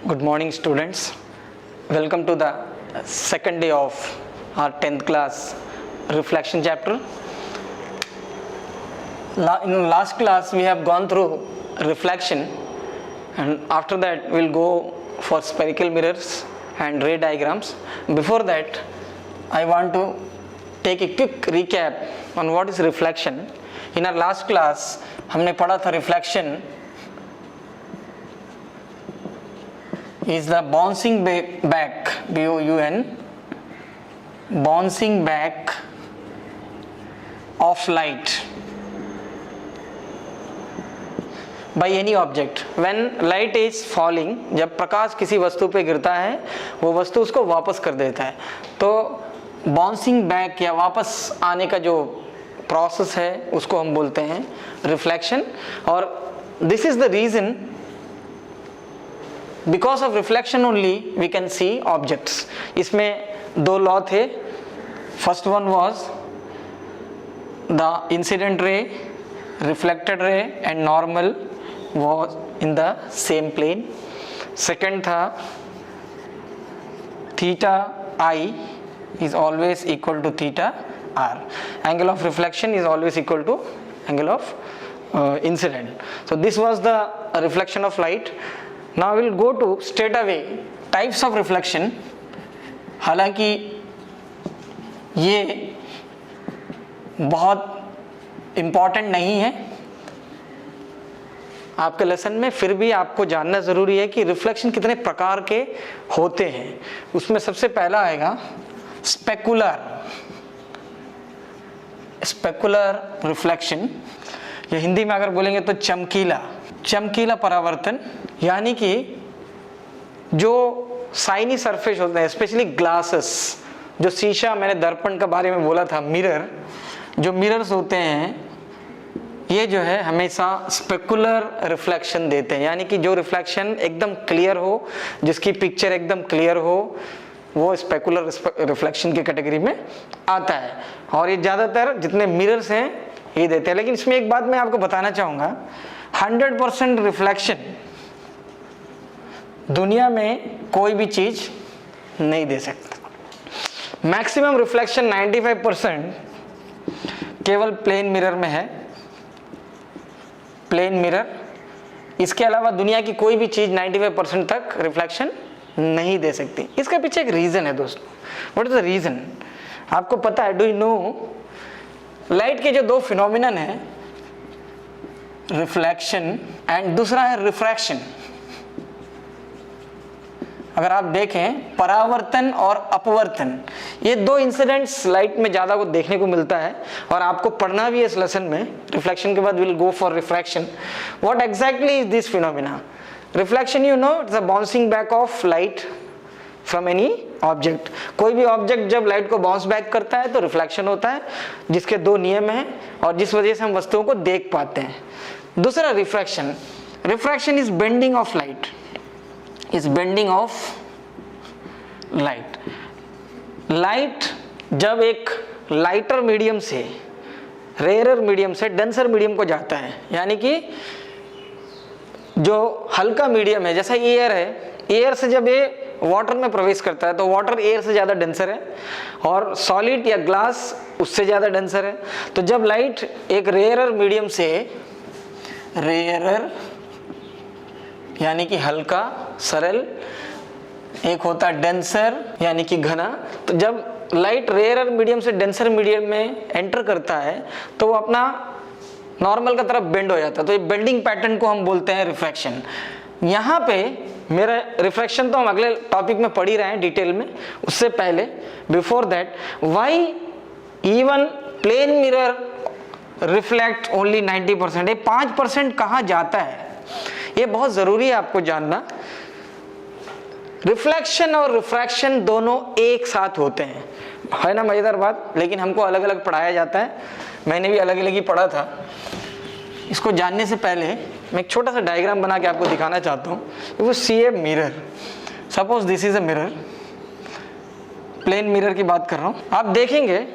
Good morning, students. Welcome to the second day of our 10th class reflection chapter. In last class we have gone through reflection, and after that we'll go for spherical mirrors and ray diagrams. Before that, I want to take a quick recap on what is reflection. In our last class हमने पढ़ा था reflection is the bouncing back, B-O-U-N, bouncing back of light by any object. When light is falling, जब प्रकाश किसी वस्तु पे गिरता है वो वस्तु उसको वापस कर देता है. तो बाउंसिंग बैक या वापस आने का जो प्रोसेस है उसको हम बोलते हैं रिफ्लेक्शन. और this is the reason, because of reflection only we can see objects. इसमें दो लॉ थे. First one was the incident ray, reflected ray and normal was in the same plane. Second था theta I is always equal to theta R. Angle of reflection is always equal to angle of incident. So this was the reflection of light. Now we will go to straight away types of reflection. हालांकि ये बहुत important नहीं है आपके lesson में, फिर भी आपको जानना जरूरी है कि रिफ्लेक्शन कितने प्रकार के होते हैं. उसमें सबसे पहला आएगा स्पेकुलर रिफ्लेक्शन, या हिंदी में अगर बोलेंगे तो चमकीला परावर्तन. यानी कि जो साइनी सरफेस होते हैं, स्पेशली ग्लासेस, जो शीशा, मैंने दर्पण के बारे में बोला था, मिरर, जो मिरर्स होते हैं ये जो है हमेशा स्पेकुलर रिफ्लेक्शन देते हैं. यानी कि जो रिफ्लेक्शन एकदम क्लियर हो, जिसकी पिक्चर एकदम क्लियर हो, वो स्पेकुलर रिफ्लेक्शन की कैटेगरी में आता है. और ये ज़्यादातर जितने मिरर्स हैं ये देते हैं. लेकिन इसमें एक बात मैं आपको बताना चाहूँगा, 100% रिफ्लेक्शन दुनिया में कोई भी चीज़ नहीं दे सकता. मैक्सिमम रिफ्लेक्शन 95% केवल प्लेन मिरर में है. प्लेन मिरर, इसके अलावा दुनिया की कोई भी चीज 95% तक रिफ्लेक्शन नहीं दे सकती. इसके पीछे एक रीजन है दोस्तों. What is the reason? आपको पता है, डू यू नो, लाइट के जो दो फिनोमिनन है, रिफ्लेक्शन एंड दूसरा है रिफ्रैक्शन. अगर आप देखें, परावर्तन और अपवर्तन, ये दो इंसिडेंट्स लाइट में ज़्यादा को देखने को मिलता है और आपको पढ़ना भी है इस लेसन में. रिफ्लेक्शन के बाद will go for refraction. What exactly is this phenomena? Reflection, you know, it's a bouncing back of light from any object. कोई भी ऑब्जेक्ट जब लाइट को बाउंस बैक करता है तो रिफ्लेक्शन होता है, जिसके दो नियम हैं और जिस वजह से हम वस्तुओं को देख पाते हैं. दूसरा refraction is bending of light. is bending of light. Light जब एक लाइटर मीडियम से रेयरर मीडियम से डेंसर मीडियम को जाता है, यानी कि जो हल्का मीडियम है, जैसा एयर है, एयर से जब ये वाटर में प्रवेश करता है तो वाटर एयर से ज़्यादा डेंसर है और सॉलिड या ग्लास उससे ज़्यादा डेंसर है. तो जब लाइट एक रेयरर मीडियम से, रेयरर यानी कि हल्का सरल, एक होता है डेंसर यानी कि घना, तो जब लाइट रेयरर मीडियम से डेंसर मीडियम में एंटर करता है तो वो अपना नॉर्मल का तरफ बेंड हो जाता है. तो ये बेंडिंग पैटर्न को हम बोलते हैं रिफ्रैक्शन. यहाँ पे मेरा रिफ्रैक्शन तो हम अगले टॉपिक में पढ़ ही रहे हैं डिटेल में. उससे पहले, before that, why even plane mirror reflect only 90%? ये 5% कहाँ जाता है, ये बहुत जरूरी है आपको जानना. रिफ्लेक्शन और रिफ्रैक्शन दोनों एक साथ होते हैं, है ना मजेदार बात. लेकिन हमको अलग अलग पढ़ाया जाता है. मैंने भी अलग अलग ही पढ़ा था. इसको जानने से पहले मैं एक छोटा सा डायग्राम बना के आपको दिखाना चाहता हूँ. वो see a mirror, suppose this is a mirror, plane mirror की बात कर रहा हूँ. आप देखेंगे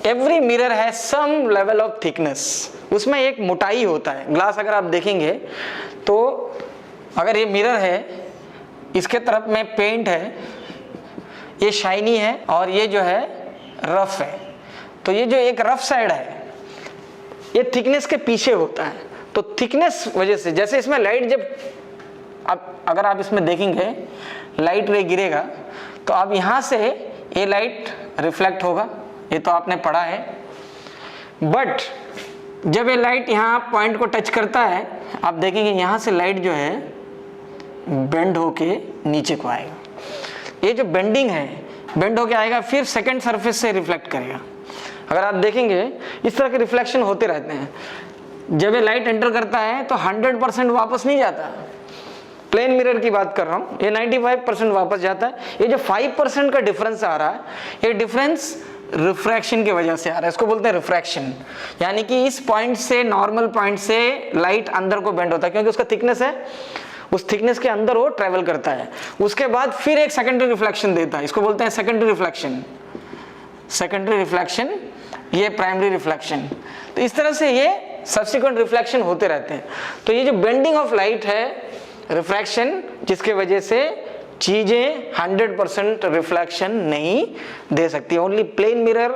every mirror has some level of thickness. उसमें एक मोटाई होता है. ग्लास अगर आप देखेंगे तो अगर ये मिरर है इसके तरफ में पेंट है, ये शाइनी है और ये जो है रफ है। तो ये जो एक रफ साइड है ये थिकनेस के पीछे होता है। तो थिकनेस वजह से जैसे इसमें लाइट जब अगर आप इसमें देखेंगे लाइट रे गिरेगा तो अब यहाँ से ये लाइट रिफ्लेक्ट होगा, ये तो आपने पढ़ा है। बट जब ये लाइट यहाँ पॉइंट को टच करता है आप देखेंगे यहाँ से लाइट जो है बेंड होके नीचे को आएगा। ये जो बेंडिंग है बेंड होके आएगा फिर सेकंड सरफेस से रिफ्लेक्ट करेगा। अगर आप देखेंगे इस तरह के रिफ्लेक्शन होते रहते हैं। जब ये लाइट एंटर करता है तो 100% वापस नहीं जाता, प्लेन मिरर की बात कर रहा हूँ, ये 95% वापस जाता है। ये जो 5% का डिफरेंस आ रहा है ये डिफरेंस रिफ्रैक्शन की वजह से आ रहा है, इसको बोलते हैं रिफ्रैक्शन। यानी कि इस पॉइंट से नॉर्मल पॉइंट से लाइट अंदर को बेंड होता है क्योंकि उसका थिकनेस है, उस थिकनेस के अंदर वो ट्रेवल करता है। उसके बाद फिर एक सेकेंडरी रिफ्लेक्शन देता है, इसको बोलते हैं सेकेंडरी रिफ्लेक्शन। सेकेंडरी रिफ्लेक्शन, ये प्राइमरी रिफ्लेक्शन। तो इस तरह से ये सब्सिक्वेंट रिफ्लेक्शन होते रहते हैं। तो ये जो बेंडिंग ऑफ लाइट है रिफ्रैक्शन, जिसके वजह से चीजें 100% रिफ्लेक्शन नहीं दे सकती। Only plane mirror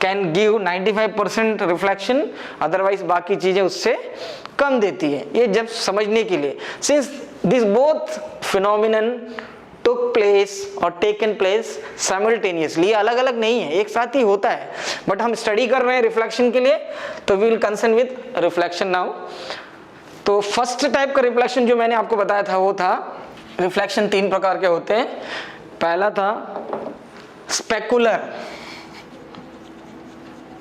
can give 95% reflection, otherwise बाकी चीजें उससे कम देती है। ये जब समझने के लिए, since this both phenomenon took place और taken place simultaneously, ये अलग अलग नहीं है, एक साथ ही होता है। बट हम स्टडी कर रहे हैं रिफ्लेक्शन के लिए तो we will concern with reflection now. तो फर्स्ट टाइप का रिफ्लेक्शन जो मैंने आपको बताया था वो था, रिफ्लेक्शन 3 प्रकार के होते हैं। पहला था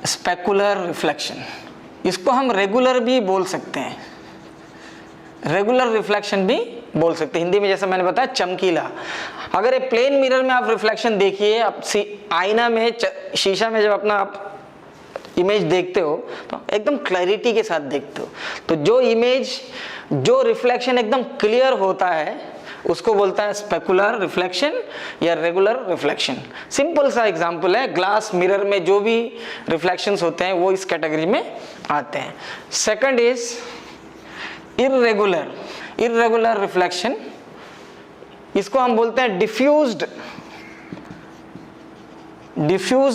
स्पेकुलर रिफ्लेक्शन, इसको हम रेगुलर भी बोल सकते हैं, रेगुलर रिफ्लेक्शन भी बोल सकते हैं। हिंदी में जैसा मैंने बताया चमकीला। अगर ये प्लेन मिरर में आप रिफ्लेक्शन देखिए, आप आईना में शीशा में जब अपना आप इमेज देखते हो तो एकदम क्लैरिटी के साथ देखते हो। तो जो इमेज, जो रिफ्लेक्शन एकदम क्लियर होता है उसको बोलता है स्पेकुलर रिफ्लेक्शन या रेगुलर रिफ्लेक्शन। सिंपल सा एग्जांपल है, ग्लास मिरर में जो भी रिफ्लेक्शंस होते हैं वो इस कैटेगरी में आते हैं। सेकंड इज इर्रेगुलर रिफ्लेक्शन, इसको हम बोलते हैं डिफ्यूज्ड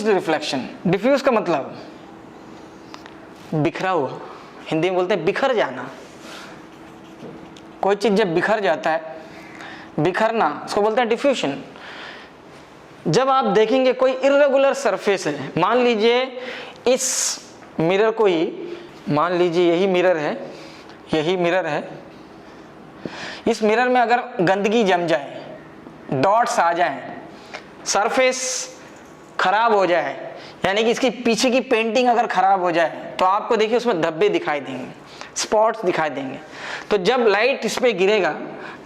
रिफ्लेक्शन। डिफ्यूज का मतलब बिखरा हुआ, हिंदी में बोलते हैं बिखर जाना। कोई चीज जब बिखर जाता है, बिखरना, उसको बोलते हैं डिफ्यूजन। जब आप देखेंगे कोई इर्रेगुलर सरफेस है, मान लीजिए इस मिरर को ही, मान लीजिए यही मिरर है, इस मिरर में अगर गंदगी जम जाए, डॉट्स आ जाए, सरफेस खराब हो जाए, यानी कि इसकी पीछे की पेंटिंग अगर खराब हो जाए तो आपको देखिए उसमें धब्बे दिखाई देंगे, स्पॉट्स दिखाई देंगे। तो जब लाइट इस पे गिरेगा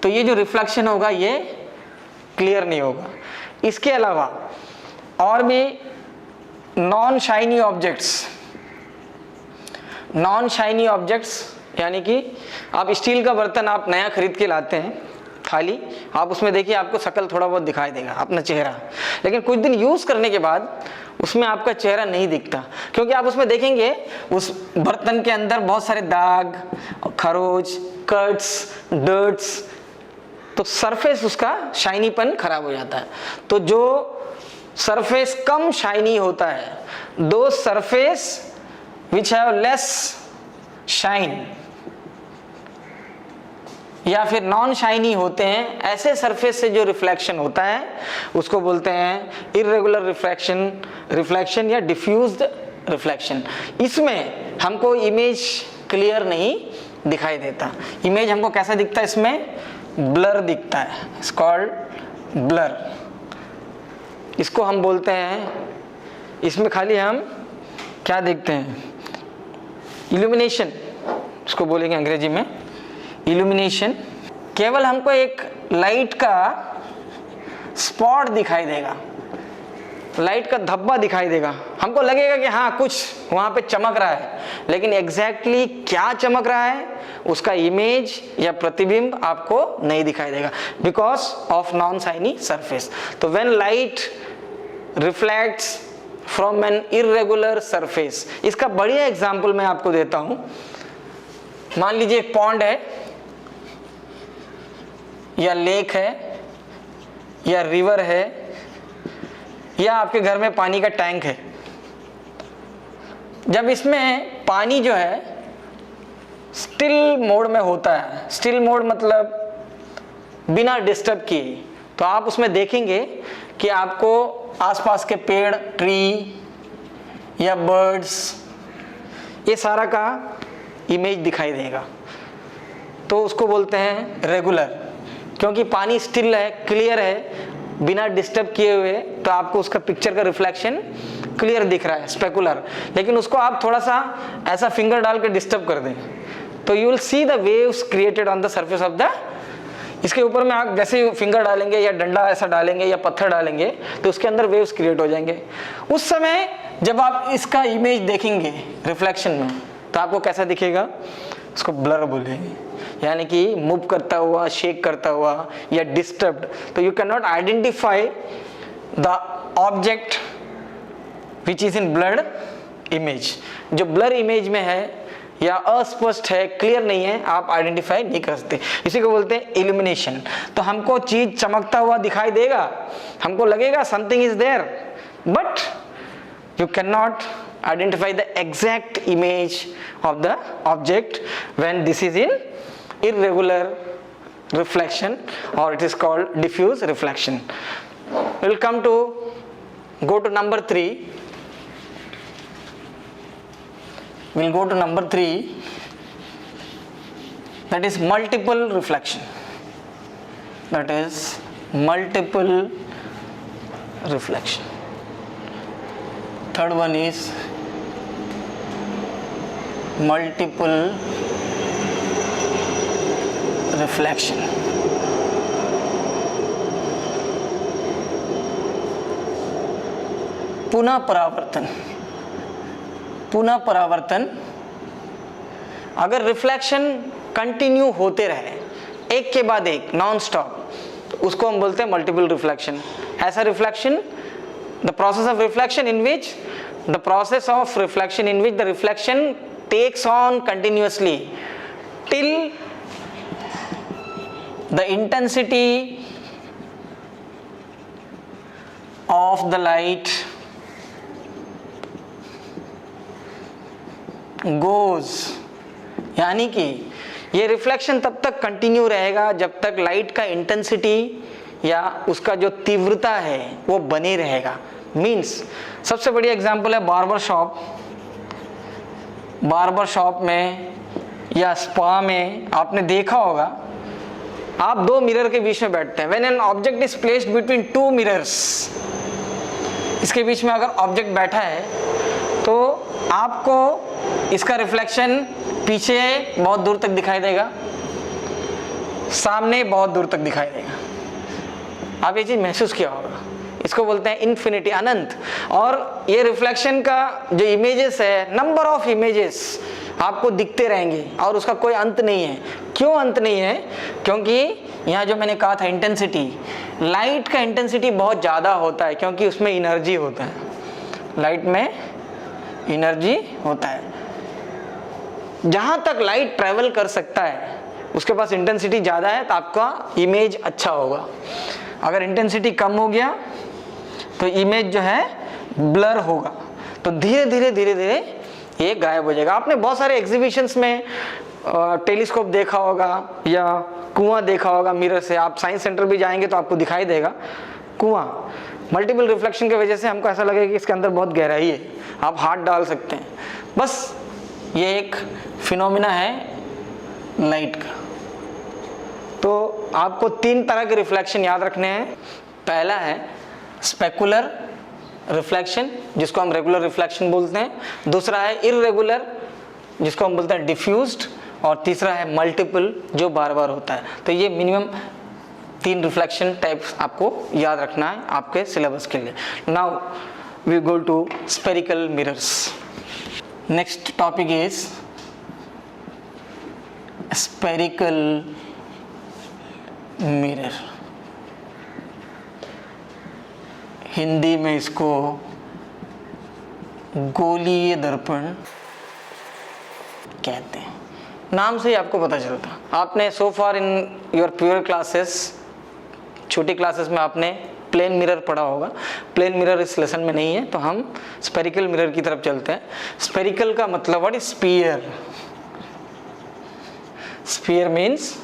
तो ये जो रिफ्लेक्शन होगा ये क्लियर नहीं होगा। इसके अलावा और भी नॉन शाइनी ऑब्जेक्ट्स, यानी कि आप स्टील का बर्तन आप नया खरीद के लाते हैं, थाली, आप उसमें देखिए आपको शक्ल थोड़ा बहुत दिखाई देगा, अपना चेहरा, लेकिन कुछ दिन यूज करने के बाद उसमें आपका चेहरा नहीं दिखता, क्योंकि आप उसमें देखेंगे उस बर्तन के अंदर बहुत सारे दाग, खरोच, कट्स, डर्ट्स, तो सरफेस उसका शाइनीपन खराब हो जाता है। तो जो सरफेस कम शाइनी होता है, दो surface which have less shine या फिर नॉन शाइनी होते हैं, ऐसे सरफेस से जो रिफ्लेक्शन होता है उसको बोलते हैं इर्रेगुलर रिफ्लेक्शन या डिफ्यूज्ड रिफ्लेक्शन। इसमें हमको इमेज क्लियर नहीं दिखाई देता। इमेज हमको कैसा दिखता है, इसमें ब्लर दिखता है, इट्स कॉल्ड ब्लर। इसको हम बोलते हैं, इसमें खाली हम क्या देखते हैं, इल्यूमिनेशन, इसको बोलेंगे अंग्रेजी में इल्यूमिनेशन। केवल हमको एक लाइट का स्पॉट दिखाई देगा, लाइट का धब्बा दिखाई देगा, हमको लगेगा कि हाँ कुछ वहाँ पे चमक रहा है, लेकिन एग्जैक्टली क्या चमक रहा है उसका इमेज या प्रतिबिंब आपको नहीं दिखाई देगा, because of non shiny surface. तो when light reflects from an irregular surface, इसका बढ़िया एग्जाम्पल मैं आपको देता हूं। मान लीजिए एक पॉन्ड है या लेक है या रिवर है या आपके घर में पानी का टैंक है, जब इसमें पानी जो है स्टिल मोड में होता है, स्टिल मोड मतलब बिना डिस्टर्ब किए, तो आप उसमें देखेंगे कि आपको आसपास के पेड़, ट्री या बर्ड्स, ये सारा का इमेज दिखाई देगा। तो उसको बोलते हैं रेगुलर, क्योंकि पानी स्टिल है, क्लियर है, बिना डिस्टर्ब किए हुए, तो आपको उसका पिक्चर का रिफ्लेक्शन क्लियर दिख रहा है। स्पेकुलर, लेकिन उसको आप थोड़ा सा ऐसा फिंगर डाल के डिस्टर्ब कर दें तो you will see the waves created on the surface of the, इसके ऊपर में आप जैसे फिंगर डालेंगे या डंडा ऐसा डालेंगे या पत्थर डालेंगे तो उसके अंदर वेव्स क्रिएट हो जाएंगे। उस समय जब आप इसका इमेज देखेंगे रिफ्लेक्शन में तो आपको कैसा दिखेगा, उसको ब्लर बोलेंगे, यानी कि मूव करता हुआ, शेक करता हुआ या डिस्टर्ब्ड। तो you can not identify the object which is in blurred image. जो ब्लर इमेज में है या अस्पष्ट है, क्लियर नहीं है, आप आइडेंटिफाई नहीं कर सकते। इसी को बोलते हैं इल्यूमिनेशन। तो हमको चीज चमकता हुआ दिखाई देगा, हमको लगेगा something is there, but you cannot identify the exact image of the object when this is in irregular reflection, or it is called diffuse reflection. We'll come to go to number 3. We'll go to number 3, that is multiple reflection. That is multiple reflection. Third one is multiple reflection. पुनः परावर्तन। पुनः परावर्तन, अगर reflection continue होते रहे एक के बाद एक नॉन स्टॉप, तो उसको हम बोलते हैं मल्टीपल रिफ्लेक्शन। ऐसा reflection, the process of reflection in which the reflection takes on continuously till the intensity of the light goes, यानी कि ये रिफ्लेक्शन तब तक कंटिन्यू रहेगा जब तक लाइट का इंटेंसिटी या उसका जो तीव्रता है वो बने रहेगा। मीन्स सबसे बड़ी एग्जांपल है बार्बर शॉप। बार्बर शॉप में या स्पा में आपने देखा होगा, आप दो मिरर के बीच में बैठते हैं। When an object is placed between two mirrors, इसके बीच में अगर ऑब्जेक्ट बैठा है तो आपको इसका रिफ्लेक्शन पीछे बहुत दूर तक दिखाई देगा, सामने बहुत दूर तक दिखाई देगा। आप ये चीज महसूस किया होगा। इसको बोलते हैं इन्फिनिटी, अनंत। और ये रिफ्लेक्शन का जो इमेजेस है, नंबर ऑफ इमेजेस आपको दिखते रहेंगे और उसका कोई अंत नहीं है। क्यों अंत नहीं है? क्योंकि यहाँ जो मैंने कहा था इंटेंसिटी, लाइट का इंटेंसिटी बहुत ज़्यादा होता है क्योंकि उसमें एनर्जी होता है। लाइट में एनर्जी होता है। जहाँ तक लाइट ट्रेवल कर सकता है उसके पास इंटेंसिटी ज़्यादा है तो आपका इमेज अच्छा होगा। अगर इंटेंसिटी कम हो गया तो इमेज जो है ब्लर होगा, तो धीरे धीरे धीरे धीरे ये गायब हो जाएगा। आपने बहुत सारे एग्जीबिशंस में टेलीस्कोप देखा होगा या कुआं देखा होगा मिरर से। आप साइंस सेंटर भी जाएंगे तो आपको दिखाई देगा कुआं। मल्टीपल रिफ्लेक्शन की वजह से हमको ऐसा लगेगा कि इसके अंदर बहुत गहराई है, आप हाथ डाल सकते हैं। बस ये एक फिनोमिना है लाइट का। तो आपको तीन तरह के रिफ्लेक्शन याद रखने हैं। पहला है स्पेकुलर रिफ्लेक्शन, जिसको हम रेगुलर रिफ्लेक्शन बोलते हैं। दूसरा है इररेगुलर, जिसको हम बोलते हैं डिफ्यूज्ड। और तीसरा है मल्टीपल, जो बार बार होता है। तो ये मिनिमम 3 रिफ्लेक्शन टाइप्स आपको याद रखना है आपके सिलेबस के लिए। Now we go to spherical mirrors. Next topic is spherical mirror. Hindi में इसको गोलीय दर्पण कहते हैं। नाम से ही आपको पता चलता। आपने सो फार इन योर प्योर क्लासेस छोटी क्लासेस में आपने प्लेन मिरर पढ़ा होगा, प्लेन मिरर इस लेसन में नहीं है, तो हम स्फेरिकल मिरर की तरफ चलते हैं। स्फेरिकल का मतलब what is sphere? Sphere means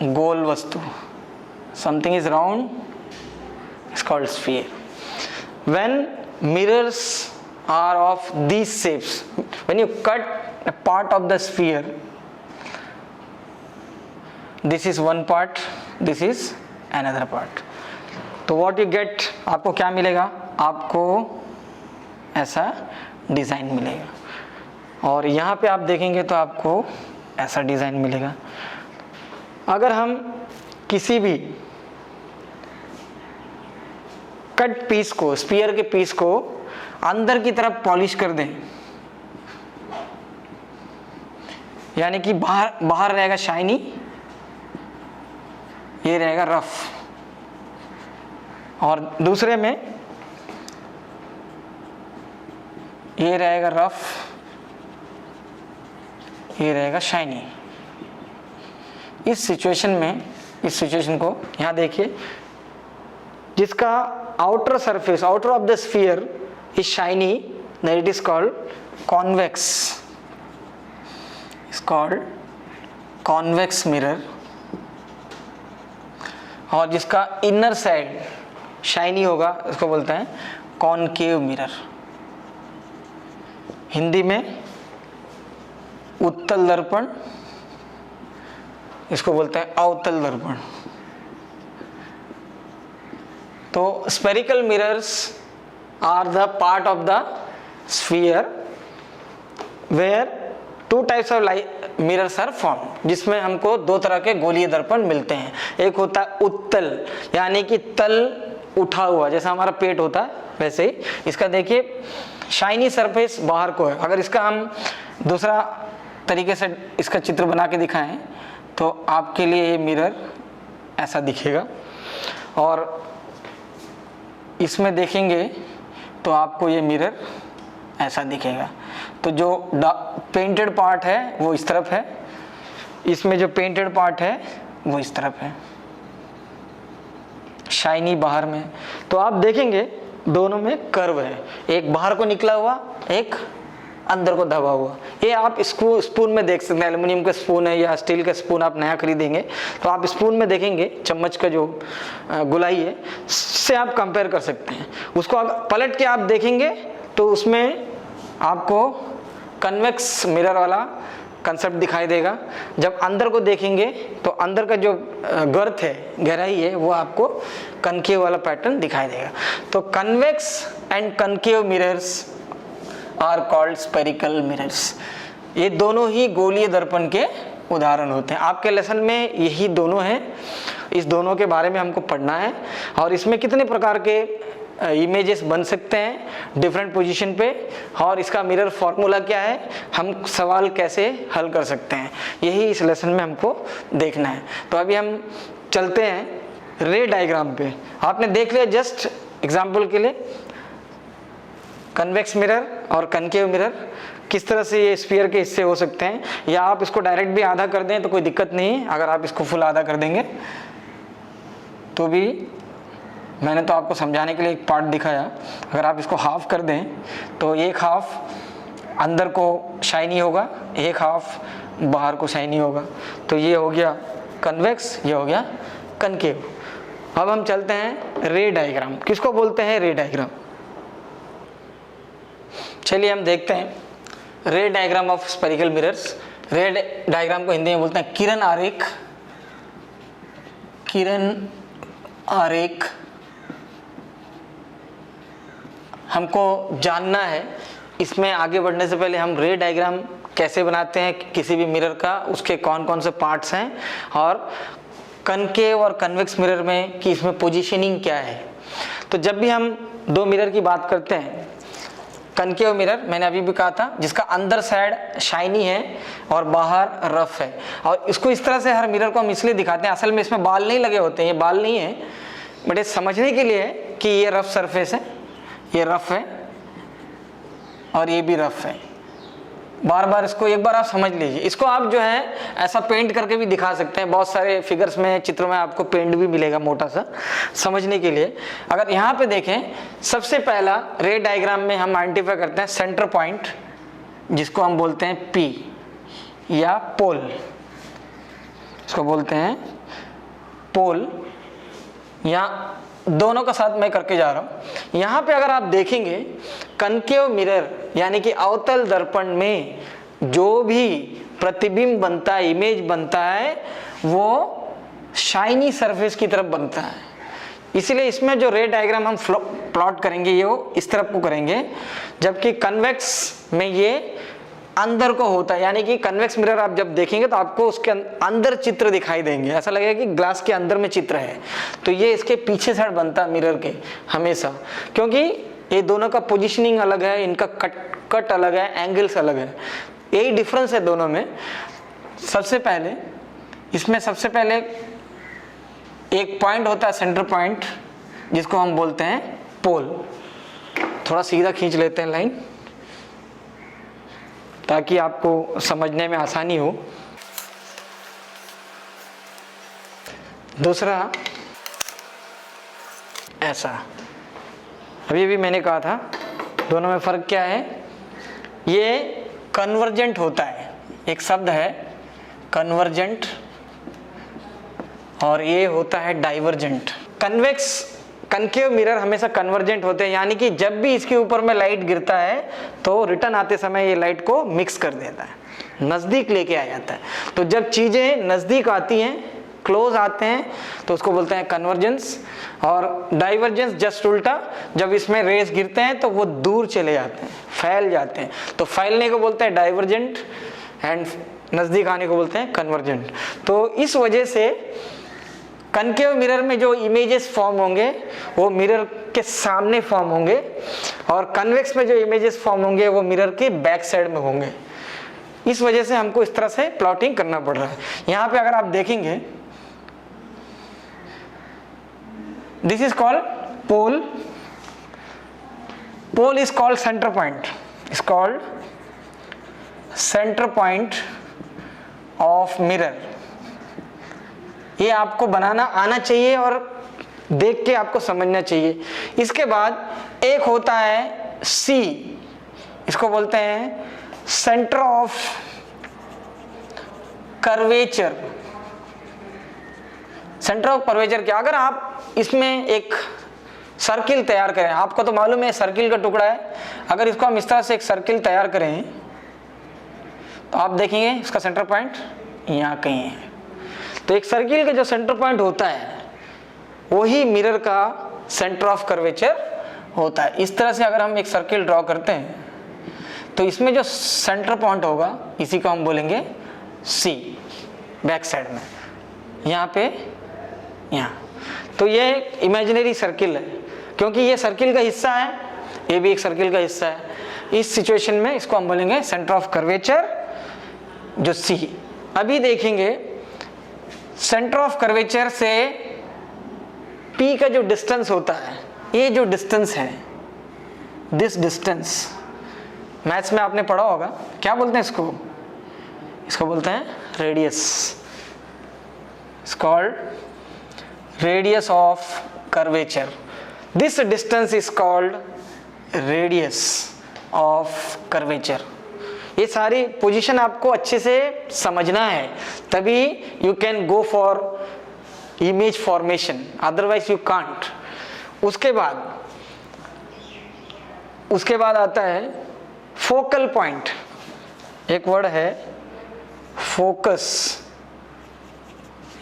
गोल वस्तु, something is round is called sphere. When mirrors are of these shapes, when you cut a part of the sphere, this is one part, this is another part, तो what you get, आपको क्या मिलेगा? आपको ऐसा design मिलेगा। और यहाँ पे आप देखेंगे तो आपको ऐसा डिज़ाइन मिलेगा। अगर हम किसी भी कट पीस को, स्फीयर के पीस को अंदर की तरफ पॉलिश कर दें, यानी कि बाहर रहेगा शाइनी, ये रहेगा रफ, और दूसरे में ये रहेगा रफ, ये रहेगा शाइनी। इस सिचुएशन को यहाँ देखिए, जिसका outer surface, outer of the sphere is shiny, then it is called convex. It's called convex mirror। और जिसका inner side shiny होगा उसको बोलते हैं concave mirror। हिंदी में उत्तल दर्पण, इसको बोलते हैं अवतल दर्पण। तो spherical mirrors are the part of the sphere where two types of mirrors are formed, जिसमें हमको दो तरह के गोलीय दर्पण मिलते हैं। एक होता है उत्तल, यानी कि तल उठा हुआ, जैसा हमारा पेट होता है वैसे ही। इसका देखिए शाइनी सरफेस बाहर को है। अगर इसका हम दूसरा तरीके से इसका चित्र बना के दिखाएं तो आपके लिए ये मिरर ऐसा दिखेगा, और इसमें देखेंगे तो आपको ये मिरर ऐसा दिखेगा। तो जो पेंटेड पार्ट है वो इस तरफ है, इसमें जो पेंटेड पार्ट है वो इस तरफ है, शाइनी बाहर में। तो आप देखेंगे दोनों में कर्व है, एक बाहर को निकला हुआ, एक अंदर को दबा हुआ। ये आप इसको स्पून में देख सकते हैं, एल्युमिनियम का स्पून है या स्टील का स्पून आप नया खरीदेंगे तो आप स्पून में देखेंगे, चम्मच का जो गुलाई है से आप कंपेयर कर सकते हैं। उसको पलट के आप देखेंगे तो उसमें आपको कन्वेक्स मिरर वाला कंसेप्ट दिखाई देगा। जब अंदर को देखेंगे तो अंदर का जो गर्थ है, गहराई है, वो आपको कनकेव वाला पैटर्न दिखाई देगा। तो convex and concave mirrors are called spherical mirrors. ये दोनों ही गोलीय दर्पण के उदाहरण होते हैं। आपके लेसन में यही दोनों हैं, इस दोनों के बारे में हमको पढ़ना है। और इसमें कितने प्रकार के इमेजेस बन सकते हैं डिफरेंट पोजीशन पे, और इसका मिरर फॉर्मूला क्या है, हम सवाल कैसे हल कर सकते हैं, यही इस लेसन में हमको देखना है। तो अभी हम चलते हैं रे डायग्राम पे। आपने देख लिया जस्ट एग्जाम्पल के लिए कन्वेक्स मिरर और कनकेव मिरर, किस तरह से ये स्फीयर के हिस्से हो सकते हैं, या आप इसको डायरेक्ट भी आधा कर दें तो कोई दिक्कत नहीं। अगर आप इसको फुल आधा कर देंगे तो भी, मैंने तो आपको समझाने के लिए एक पार्ट दिखाया, अगर आप इसको हाफ कर दें तो एक हाफ अंदर को शाइनी होगा, एक हाफ बाहर को शाइनी होगा। तो ये हो गया कन्वेक्स, ये हो गया कनकेव। अब हम चलते हैं रे डायग्राम। किसको बोलते हैं रे डायग्राम? चलिए हम देखते हैं रे डायग्राम ऑफ स्फेरिकल मिरर्स। रे डायग्राम को हिंदी में बोलते हैं किरण आरेख। किरण आरेख हमको जानना है। इसमें आगे बढ़ने से पहले हम रे डायग्राम कैसे बनाते हैं किसी भी मिरर का, उसके कौन कौन से पार्ट्स हैं, और कनकेव और कन्वेक्स मिरर में कि इसमें पोजीशनिंग क्या है। तो जब भी हम दो मिरर की बात करते हैं, कनकेव मिरर मैंने अभी भी कहा था, जिसका अंदर साइड शाइनी है और बाहर रफ है, और इसको इस तरह से हर मिरर को हम इसलिए दिखाते हैं, असल में इसमें बाल नहीं लगे होते हैं, ये बाल नहीं है, बट ये समझने के लिए है कि ये रफ सरफेस है, ये रफ है और ये भी रफ है, बार बार इसको एक बार आप समझ लीजिए। इसको आप जो है ऐसा पेंट करके भी दिखा सकते हैं, बहुत सारे फिगर्स में, चित्र में आपको पेंट भी मिलेगा मोटा सा समझने के लिए। अगर यहाँ पे देखें, सबसे पहला रे डायग्राम में हम आइडेंटिफाई करते हैं सेंटर पॉइंट, जिसको हम बोलते हैं P या पोल, इसको बोलते हैं पोल, या दोनों का साथ मैं करके जा रहा हूं। यहां पे अगर आप देखेंगे कनकेव मिरर यानी कि अवतल दर्पण में जो भी प्रतिबिंब बनता है, इमेज बनता है, वो शाइनी सरफेस की तरफ बनता है। इसलिए इसमें जो रे डायग्राम हम प्लॉट करेंगे ये वो इस तरफ को करेंगे, जबकि कन्वेक्स में ये अंदर को होता है। यानी कि कन्वेक्स मिरर आप जब देखेंगे तो आपको उसके अंदर चित्र दिखाई देंगे, ऐसा लगेगा कि ग्लास के अंदर में चित्र है। तो ये इसके पीछे साइड बनता है मिरर के हमेशा, क्योंकि ये दोनों का पोजीशनिंग अलग है, इनका कट अलग है, एंगल्स अलग है, यही डिफरेंस है दोनों में। सबसे पहले इसमें सबसे पहले एक पॉइंट होता है सेंटर पॉइंट, जिसको हम बोलते हैं पोल। थोड़ा सीधा खींच लेते हैं लाइन ताकि आपको समझने में आसानी हो। दूसरा ऐसा, अभी भी मैंने कहा था दोनों में फर्क क्या है। ये कन्वर्जेंट होता है, एक शब्द है कन्वर्जेंट, और ये होता है डाइवर्जेंट। कनकेव मिरर हमेशा कन्वर्जेंट होते हैं, यानी कि जब भी इसके ऊपर में लाइट गिरता है तो रिटर्न आते समय ये लाइट को मिक्स कर देता है, नज़दीक लेके आ जाता है। तो जब चीज़ें नज़दीक आती हैं, क्लोज आते हैं, तो उसको बोलते हैं कन्वर्जेंस। और डाइवर्जेंस जस्ट उल्टा, जब इसमें रेस गिरते हैं तो वो दूर चले जाते हैं, फैल जाते हैं, तो फैलने को बोलते हैं डाइवर्जेंट, एंड नज़दीक आने को बोलते हैं कन्वर्जेंट। तो इस वजह से कनकेव मिरर में जो इमेजेस फॉर्म होंगे वो मिरर के सामने फॉर्म होंगे, और कन्वेक्स में जो इमेजेस फॉर्म होंगे वो मिरर के बैक साइड में होंगे। इस वजह से हमको इस तरह से प्लॉटिंग करना पड़ रहा है। यहाँ पे अगर आप देखेंगे, this is called pole, pole is called centre point, is called centre point of mirror. ये आपको बनाना आना चाहिए और देख के आपको समझना चाहिए। इसके बाद एक होता है सी, इसको बोलते हैं centre of curvature. Centre of curvature क्या, अगर आप इसमें एक सर्किल तैयार करें, आपको तो मालूम है सर्किल का टुकड़ा है, अगर इसको हम इस तरह से एक सर्किल तैयार करें तो आप देखेंगे इसका सेंटर पॉइंट यहाँ कहीं है। तो एक सर्किल का जो सेंटर पॉइंट होता है वही मिरर का सेंटर ऑफ कर्वेचर होता है। इस तरह से अगर हम एक सर्किल ड्रॉ करते हैं तो इसमें जो सेंटर पॉइंट होगा इसी को हम बोलेंगे सी, बैक साइड में, यहाँ पे, यहाँ। तो ये इमेजिनरी सर्किल है, क्योंकि ये सर्किल का हिस्सा है, ये भी एक सर्किल का हिस्सा है। इस सिचुएशन में इसको हम बोलेंगे सेंटर ऑफ कर्वेचर जो सी। अभी देखेंगे सेंटर ऑफ कर्वेचर से P का जो डिस्टेंस होता है, ये जो डिस्टेंस है, दिस डिस्टेंस, मैथ्स में आपने पढ़ा होगा, क्या बोलते हैं इसको, इसको बोलते हैं radius, it's called radius of curvature. This distance is called radius of curvature. ये सारी पोजीशन आपको अच्छे से समझना है, तभी you can go for image formation, otherwise you can't. उसके बाद आता है फोकल पॉइंट। एक वर्ड है फोकस,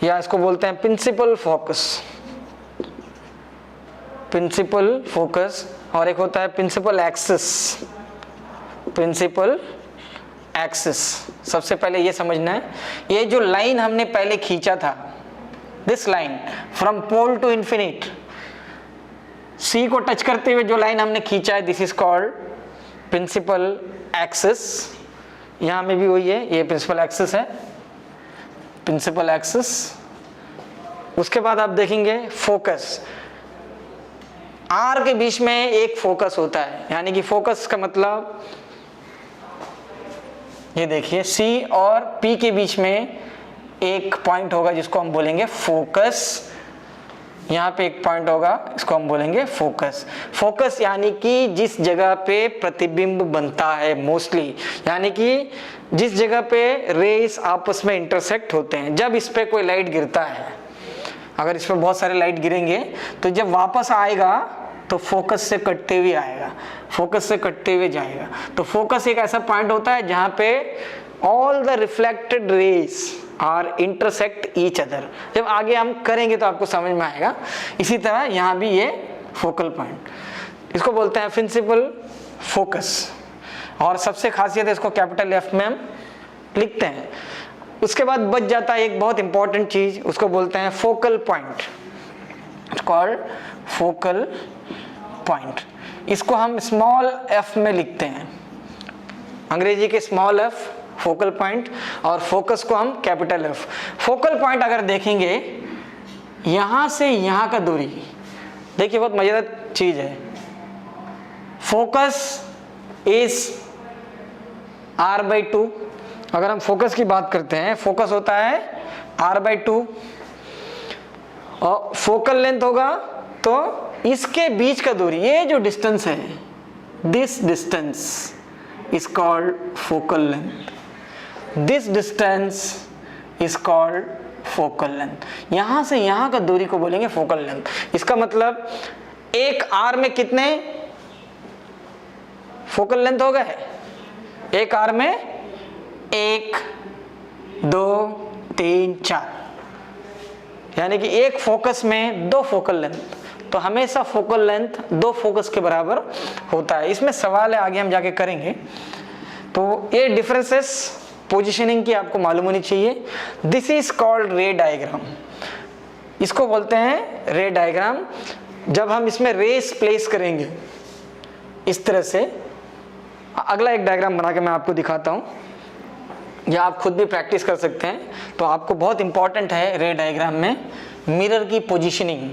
या इसको बोलते हैं प्रिंसिपल फोकस, प्रिंसिपल फोकस। और एक होता है प्रिंसिपल एक्सिस, प्रिंसिपल एक्सिस। सबसे पहले ये समझना है, ये जो लाइन हमने पहले खींचा था, this line from pole to infinite, C को टच करते हुए जो लाइन हमने खींचा है, this is called principal axis. यहां में भी वही है, ये प्रिंसिपल एक्सिस है, प्रिंसिपल एक्सिस। उसके बाद आप देखेंगे फोकस, आर के बीच में एक फोकस होता है, यानी कि फोकस का मतलब ये देखिए C और P के बीच में एक पॉइंट होगा जिसको हम बोलेंगे फोकस। यहाँ पे एक पॉइंट होगा, इसको हम बोलेंगे फोकस। फोकस यानी कि जिस जगह पे प्रतिबिंब बनता है मोस्टली, यानी कि जिस जगह पे रेस आपस में इंटरसेक्ट होते हैं। जब इस पे कोई लाइट गिरता है, अगर इस पे बहुत सारे लाइट गिरेंगे तो जब वापस आएगा तो फोकस से कटते हुए आएगा, फोकस से कटते हुए जाएगा। तो फोकस एक ऐसा पॉइंट होता है जहाँ पे all the reflected rays are intersect each other. जब आगे हम करेंगे तो आपको समझ में आएगा। इसी तरह यहाँ भी ये फोकल पॉइंट, इसको बोलते हैं प्रिंसिपल फोकस। और सबसे खासियत है, इसको कैपिटल F में हम लिखते हैं। उसके बाद बच जाता है एक बहुत इंपॉर्टेंट चीज, उसको बोलते हैं focal point, called focal point. इसको हम स्मॉल f में लिखते हैं, अंग्रेजी के स्मॉल f फोकल पॉइंट, और फोकस को हम कैपिटल F। फोकल पॉइंट अगर देखेंगे यहां से यहां का दूरी, देखिए बहुत मजेदार चीज है। Focus is r/2। अगर हम फोकस की बात करते हैं, फोकस होता है r/2 और फोकल लेंथ होगा तो इसके बीच का दूरी, ये जो डिस्टेंस है, this distance is called focal length. This distance is called focal length. यहां से यहां का दूरी को बोलेंगे फोकल लेंथ। इसका मतलब एक आर में कितने फोकल लेंथ हो गए? एक आर में 1 2 3 4, यानी कि एक फोकस में 2 फोकल लेंथ। तो हमेशा फोकल लेंथ 2 फोकस के बराबर होता है। इसमें सवाल है, आगे हम जाके करेंगे। तो ये डिफरेंसेस पोजीशनिंग की आपको मालूम होनी चाहिए। दिस इज कॉल्ड रे डायग्राम, इसको बोलते हैं रे डायग्राम। जब हम इसमें रेस प्लेस करेंगे इस तरह से, अगला एक डायग्राम बना के मैं आपको दिखाता हूं, या आप खुद भी प्रैक्टिस कर सकते हैं। तो आपको बहुत इंपॉर्टेंट है रे डायग्राम में मिरर की positioning.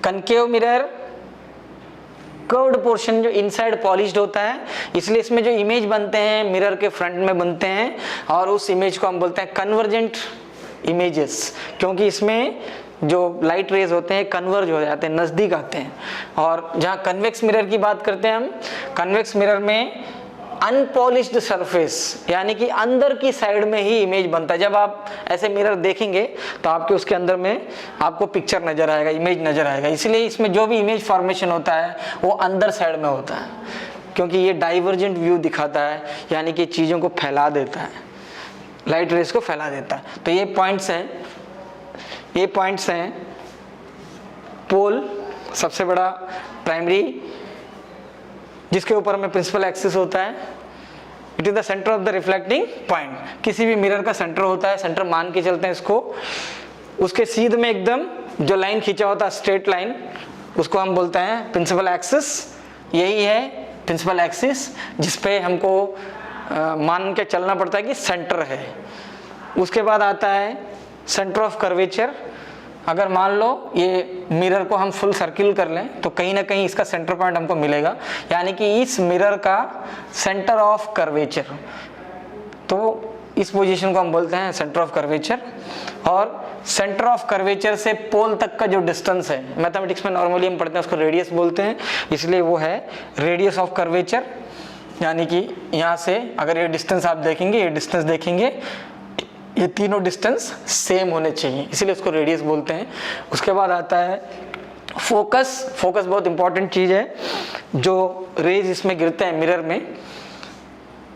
Concave mirror, curved portion जो इनसाइड पॉलिश्ड होता है, इसलिए इसमें जो इमेज बनते हैं मिरर के फ्रंट में बनते हैं, और उस इमेज को हम बोलते हैं कन्वर्जेंट इमेजेस, क्योंकि इसमें जो लाइट रेज होते हैं कन्वर्ज हो जाते हैं, नज़दीक आते हैं। और जहाँ कन्वेक्स मिरर की बात करते हैं हम, कन्वेक्स मिरर में अनपॉलिश्ड सरफेस, यानी कि अंदर की साइड में ही इमेज बनता है। जब आप ऐसे मिरर देखेंगे तो आपके उसके अंदर में आपको पिक्चर नजर आएगा, इमेज नजर आएगा। इसलिए इसमें जो भी इमेज फॉर्मेशन होता है वो अंदर साइड में होता है, क्योंकि ये डाइवर्जेंट व्यू दिखाता है, यानी कि चीज़ों को फैला देता है, लाइट रेस को फैला देता है। तो ये पॉइंट्स हैं, ये पॉइंट्स हैं पोल, सबसे बड़ा प्राइमरी जिसके ऊपर में प्रिंसिपल एक्सिस होता है। It is the centre of the reflecting point. किसी भी मिरर का सेंटर होता है, सेंटर मान के चलते हैं इसको। उसके सीध में एकदम जो लाइन खींचा होता है स्ट्रेट लाइन, उसको हम बोलते हैं प्रिंसिपल एक्सिस। यही है प्रिंसिपल एक्सिस जिसपे हमको मान के चलना पड़ता है कि सेंटर है। उसके बाद आता है सेंटर ऑफ कर्वेचर। अगर मान लो ये मिरर को हम फुल सर्किल कर लें तो कहीं ना कहीं इसका सेंटर पॉइंट हमको मिलेगा, यानी कि इस मिरर का सेंटर ऑफ कर्वेचर। तो इस पोजीशन को हम बोलते हैं सेंटर ऑफ कर्वेचर। और सेंटर ऑफ कर्वेचर से पोल तक का जो डिस्टेंस है, मैथमेटिक्स में नॉर्मली हम पढ़ते हैं उसको रेडियस बोलते हैं, इसलिए वो है रेडियस ऑफ कर्वेचर। यानी कि यहाँ से अगर ये डिस्टेंस आप देखेंगे, ये डिस्टेंस देखेंगे, ये तीनों डिस्टेंस सेम होने चाहिए, इसीलिए उसको रेडियस बोलते हैं। उसके बाद आता है फोकस। फोकस बहुत इंपॉर्टेंट चीज़ है। जो रेज इसमें गिरते हैं मिरर में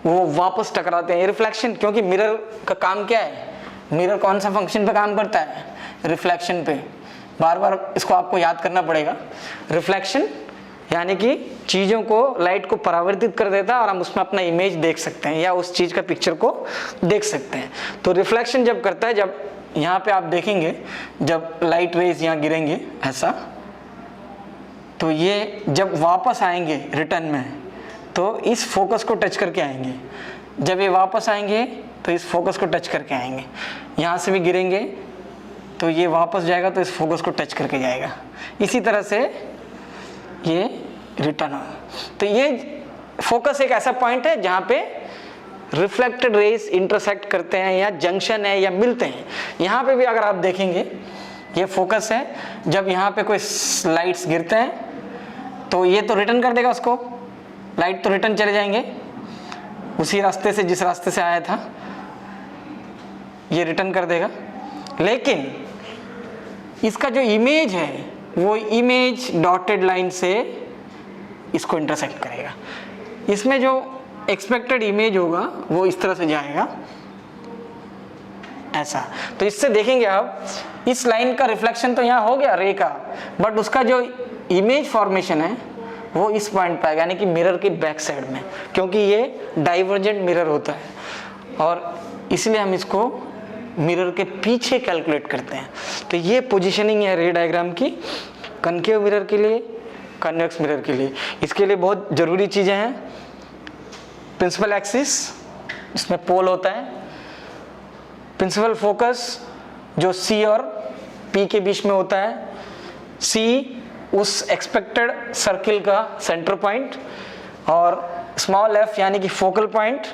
वो वापस टकराते हैं, रिफ्लेक्शन। क्योंकि मिरर का काम क्या है, मिरर कौन सा फंक्शन पे काम करता है, रिफ्लेक्शन पे। बार बार इसको आपको याद करना पड़ेगा। रिफ्लेक्शन यानी कि चीज़ों को, लाइट को परावर्तित कर देता है और हम उसमें अपना इमेज देख सकते हैं या उस चीज़ का पिक्चर को देख सकते हैं। तो रिफ्लेक्शन जब करता है, जब यहाँ पे आप देखेंगे जब लाइट रेज यहाँ गिरेंगे ऐसा, तो ये जब वापस आएंगे रिटर्न में तो इस फोकस को टच करके आएंगे। जब ये वापस आएंगे तो इस फोकस को टच करके आएंगे। यहाँ से भी गिरेंगे तो ये वापस जाएगा तो इस फोकस को टच करके जाएगा। इसी तरह से ये रिटर्न हो। तो ये फोकस एक ऐसा पॉइंट है जहाँ पे रिफ्लेक्टेड रेज इंटरसेक्ट करते हैं या जंक्शन है या मिलते हैं। यहाँ पे भी अगर आप देखेंगे ये फोकस है, जब यहाँ पे कोई लाइट्स गिरते हैं तो ये तो रिटर्न कर देगा उसको, लाइट तो रिटर्न चले जाएंगे उसी रास्ते से जिस रास्ते से आया था, ये रिटर्न कर देगा। लेकिन इसका जो इमेज है वो इमेज डॉटेड लाइन से इसको इंटरसेक्ट करेगा। इसमें जो एक्सपेक्टेड इमेज होगा वो इस तरह से जाएगा ऐसा। तो इससे देखेंगे आप इस लाइन का रिफ्लेक्शन तो यहाँ हो गया रे का, बट उसका जो इमेज फॉर्मेशन है वो इस पॉइंट पे आएगा, यानी कि मिरर के बैक साइड में, क्योंकि ये डाइवर्जेंट मिरर होता है और इसलिए हम इसको मिरर के पीछे कैलकुलेट करते हैं। तो ये पोजीशनिंग है रे डायग्राम की, कनकेव मिरर के लिए, कन्वेक्स मिरर के लिए। इसके लिए बहुत ज़रूरी चीज़ें हैं, प्रिंसिपल एक्सिस इसमें पोल होता है, प्रिंसिपल फोकस जो C और P के बीच में होता है, C उस एक्सपेक्टेड सर्किल का सेंटर पॉइंट, और स्मॉल f यानी कि फोकल पॉइंट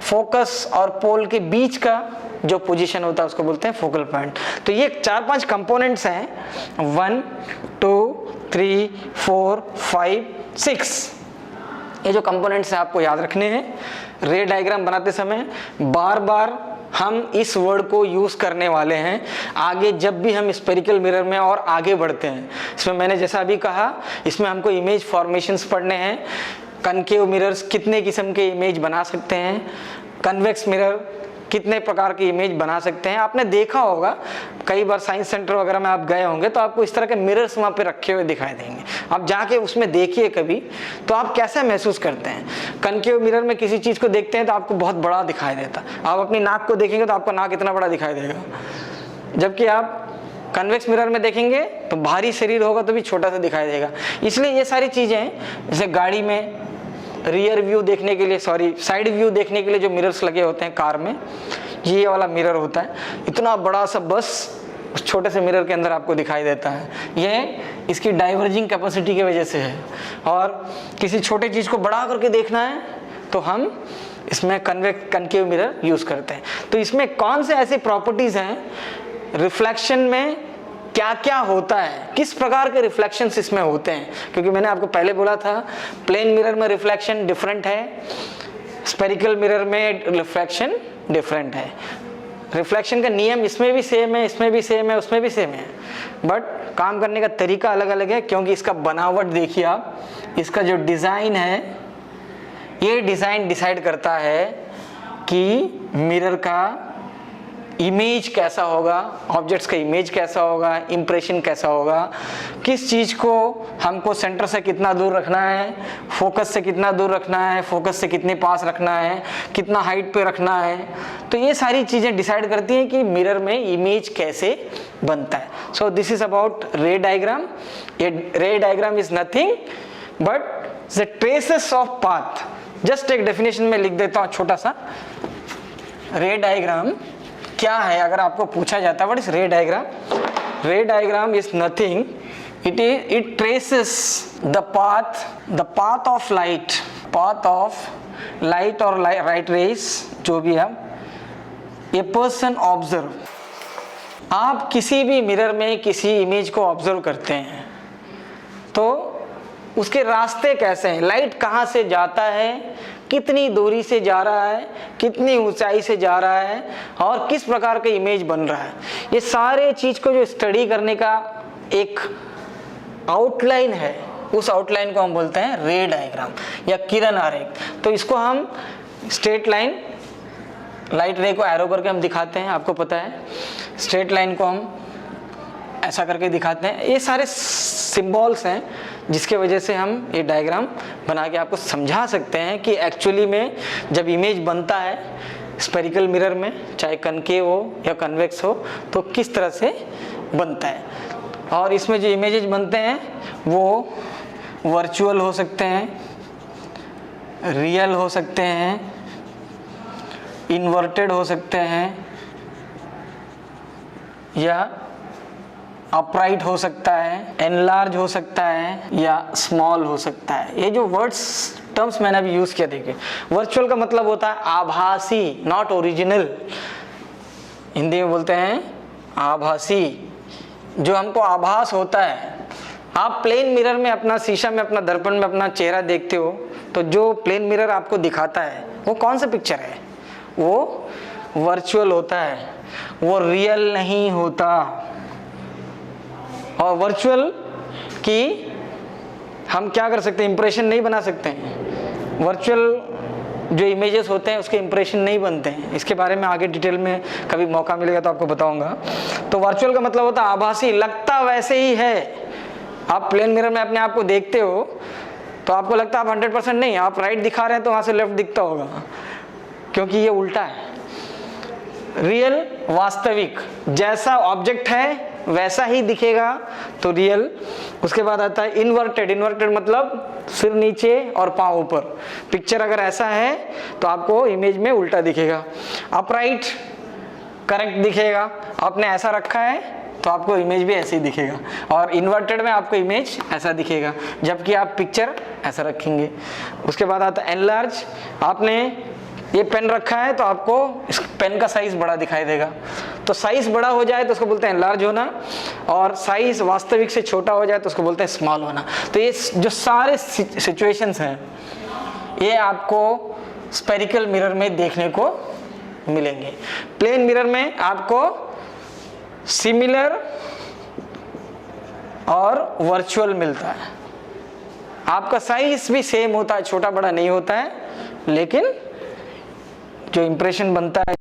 फोकस और पोल के बीच का जो पोजीशन होता है उसको बोलते हैं फोकल पॉइंट। तो ये 4-5 कंपोनेंट्स हैं, 1 2 3 4 5 6, ये जो कंपोनेंट्स हैं आपको याद रखने हैं। रे डायग्राम बनाते समय बार बार हम इस वर्ड को यूज़ करने वाले हैं आगे जब भी हम स्पेरिकल मिरर में और आगे बढ़ते हैं। इसमें मैंने जैसा अभी कहा, इसमें हमको इमेज फॉर्मेशंस पढ़ने हैं, कनकेव मिरर्स कितने किस्म के इमेज बना सकते हैं, कन्वेक्स मिरर कितने प्रकार की इमेज बना सकते हैं। आपने देखा होगा कई बार साइंस सेंटर वगैरह में आप गए होंगे तो आपको इस तरह के मिरर्स वहाँ पे रखे हुए दिखाई देंगे। आप जाके उसमें देखिए कभी, तो आप कैसा महसूस करते हैं। कनकेव मिरर में किसी चीज़ को देखते हैं तो आपको बहुत बड़ा दिखाई देता, आप अपनी नाक को देखेंगे तो आपका नाक इतना बड़ा दिखाई देगा, जबकि आप कन्वेक्स मिरर में देखेंगे तो भारी शरीर होगा तो भी छोटा सा दिखाई देगा। इसलिए ये सारी चीज़ें, जैसे गाड़ी में रियर व्यू देखने के लिए, साइड व्यू देखने के लिए जो मिरर्स लगे होते हैं कार में, ये वाला मिरर होता है, इतना बड़ा सा बस उस छोटे से मिरर के अंदर आपको दिखाई देता है। ये इसकी डाइवर्जिंग कैपेसिटी की वजह से है। और किसी छोटे चीज़ को बड़ा करके देखना है तो हम इसमें कनकेव मिरर यूज़ करते हैं। तो इसमें कौन से ऐसी प्रॉपर्टीज़ हैं, रिफ्लेक्शन में क्या क्या होता है, किस प्रकार के रिफ्लेक्शंस इसमें होते हैं, क्योंकि मैंने आपको पहले बोला था प्लेन मिरर में रिफ्लेक्शन डिफरेंट है, स्पेरिकल मिरर में रिफ्लेक्शन डिफरेंट है। रिफ्लेक्शन का नियम इसमें भी सेम है, इसमें भी सेम है, उसमें भी सेम है, बट काम करने का तरीका अलग अलग है, क्योंकि इसका बनावट देखिए आप, इसका जो डिज़ाइन है, ये डिज़ाइन डिसाइड करता है कि मिरर का इमेज कैसा होगा, ऑब्जेक्ट्स का इमेज कैसा होगा, इंप्रेशन कैसा होगा, किस चीज़ को हमको सेंटर से कितना दूर रखना है, फोकस से कितना दूर रखना है, फोकस से कितने पास रखना है, कितना हाइट पे रखना है। तो ये सारी चीज़ें डिसाइड करती हैं कि मिरर में इमेज कैसे बनता है। So this is about ray diagram. ये ray diagram is nothing but the traces of path. Just एक डेफिनेशन में लिख देता हूँ छोटा सा। रे डायग्राम क्या है, अगर आपको पूछा जाता है व्हाट इज रे डायग्राम, रे diagram is nothing, it traces the path of light or light rays, जो भी है, a person observe। आप किसी भी मिरर में किसी इमेज को ऑब्जर्व करते हैं तो उसके रास्ते कैसे हैं, लाइट कहाँ से जाता है, कितनी दूरी से जा रहा है, कितनी ऊंचाई से जा रहा है, और किस प्रकार का इमेज बन रहा है, ये सारे चीज़ को जो स्टडी करने का एक आउटलाइन है, उस आउटलाइन को हम बोलते हैं रे डायग्राम या किरण आरेख। तो इसको हम स्ट्रेट लाइन, लाइट रे को एरो करके हम दिखाते हैं, आपको पता है, स्ट्रेट लाइन को हम ऐसा करके दिखाते हैं। ये सारे सिंबल्स हैं जिसके वजह से हम ये डायग्राम बना के आपको समझा सकते हैं कि एक्चुअली में जब इमेज बनता है स्पेरिकल मिरर में, चाहे कनकेव हो या कन्वेक्स हो, तो किस तरह से बनता है। और इसमें जो इमेजेस बनते हैं वो वर्चुअल हो सकते हैं, रियल हो सकते हैं, इन्वर्टेड हो सकते हैं, या अपराइट हो सकता है, एनलार्ज हो सकता है या स्मॉल हो सकता है। ये जो वर्ड्स टर्म्स मैंने अभी यूज किया देखिए, वर्चुअल का मतलब होता है आभासी, नॉट ओरिजिनल। हिंदी में बोलते हैं आभासी, जो हमको आभास होता है। आप प्लेन मिरर में अपना शीशा में अपना दर्पण में अपना चेहरा देखते हो तो जो प्लेन मिरर आपको दिखाता है वो कौन सा पिक्चर है? वो वर्चुअल होता है, वो रियल नहीं होता। और वर्चुअल की हम क्या कर सकते हैं, इंप्रेशन नहीं बना सकते हैं। वर्चुअल जो इमेजेस होते हैं उसके इंप्रेशन नहीं बनते हैं। इसके बारे में आगे डिटेल में कभी मौका मिलेगा तो आपको बताऊंगा। तो वर्चुअल का मतलब होता है आभासी, लगता वैसे ही है। आप प्लेन मिरर में अपने आप को देखते हो तो आपको लगता है आप 100% नहीं, आप राइट दिखा रहे हैं तो वहां से लेफ्ट दिखता होगा, क्योंकि ये उल्टा है। रियल वास्तविक, जैसा ऑब्जेक्ट है वैसा ही दिखेगा तो रियल। उसके बाद आता है इन्वर्टेड। इन्वर्टेड मतलब सिर नीचे और पांव ऊपर। पिक्चर अगर ऐसा है तो आपको इमेज में उल्टा दिखेगा। अपराइट करेक्ट दिखेगा, आपने ऐसा रखा है तो आपको इमेज भी ऐसे ही दिखेगा। और इन्वर्टेड में आपको इमेज ऐसा दिखेगा जबकि आप पिक्चर ऐसा रखेंगे। उसके बाद आता है एनलार्ज। आपने ये पेन रखा है तो आपको इस पेन का साइज बड़ा दिखाई देगा। तो साइज बड़ा हो जाए तो उसको बोलते हैं एनलार्ज होना, और साइज वास्तविक से छोटा हो जाए तो उसको बोलते हैं स्मॉल होना। तो ये जो सारे सिचुएशंस हैं ये आपको स्फेरिकल मिरर में देखने को मिलेंगे। प्लेन मिरर में आपको सिमिलर और वर्चुअल मिलता है। आपका साइज भी सेम होता है, छोटा बड़ा नहीं होता है, लेकिन जो इंप्रेशन बनता है